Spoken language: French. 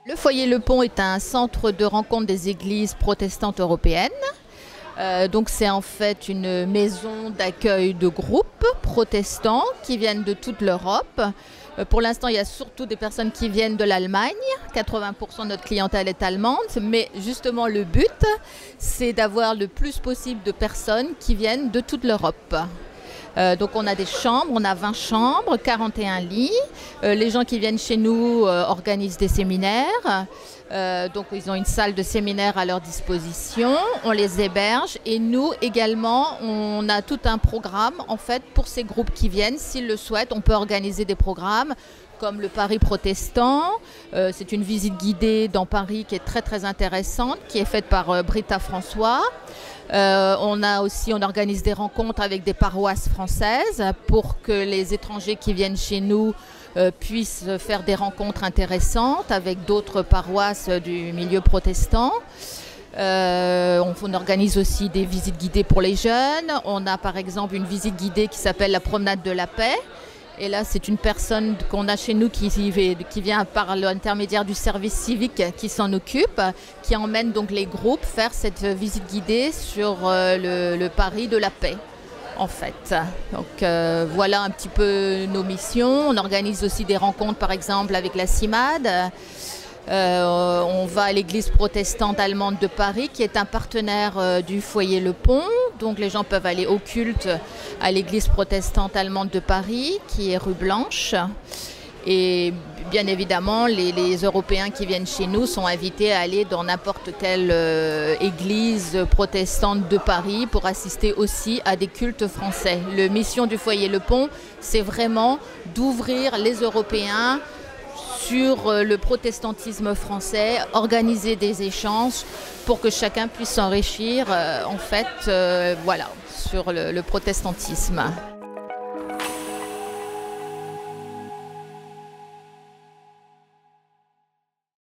Le foyer Le Pont est un centre de rencontre des églises protestantes européennes. Donc c'est en fait une maison d'accueil de groupes protestants qui viennent de toute l'Europe. Pour l'instant, il y a surtout des personnes qui viennent de l'Allemagne. 80% de notre clientèle est allemande. Mais justement, le but, c'est d'avoir le plus possible de personnes qui viennent de toute l'Europe. Donc on a des chambres, on a 20 chambres, 41 lits. Les gens qui viennent chez nous organisent des séminaires. Donc ils ont une salle de séminaire à leur disposition, on les héberge et nous également on a tout un programme en fait pour ces groupes qui viennent. S'ils le souhaitent, on peut organiser des programmes comme le Paris protestant. C'est une visite guidée dans Paris qui est très intéressante, qui est faite par Britta François. On organise des rencontres avec des paroisses françaises pour que les étrangers qui viennent chez nous puissent faire des rencontres intéressantes avec d'autres paroisses du milieu protestant. On organise aussi des visites guidées pour les jeunes. On a par exemple une visite guidée qui s'appelle la promenade de la paix. Et là, c'est une personne qu'on a chez nous qui vient par l'intermédiaire du service civique qui s'en occupe, qui emmène donc les groupes faire cette visite guidée sur le Paris de la paix, en fait. Donc voilà un petit peu nos missions. On organise aussi des rencontres, par exemple, avec la CIMAD. On va à l'église protestante allemande de Paris, qui est un partenaire du foyer Le Pont. Donc les gens peuvent aller au culte à l'église protestante allemande de Paris, qui est rue Blanche. Et bien évidemment, les Européens qui viennent chez nous sont invités à aller dans n'importe quelle église protestante de Paris pour assister aussi à des cultes français. La mission du foyer Le Pont, c'est vraiment d'ouvrir les Européens sur le protestantisme français, organiser des échanges pour que chacun puisse s'enrichir en fait, voilà, sur le protestantisme.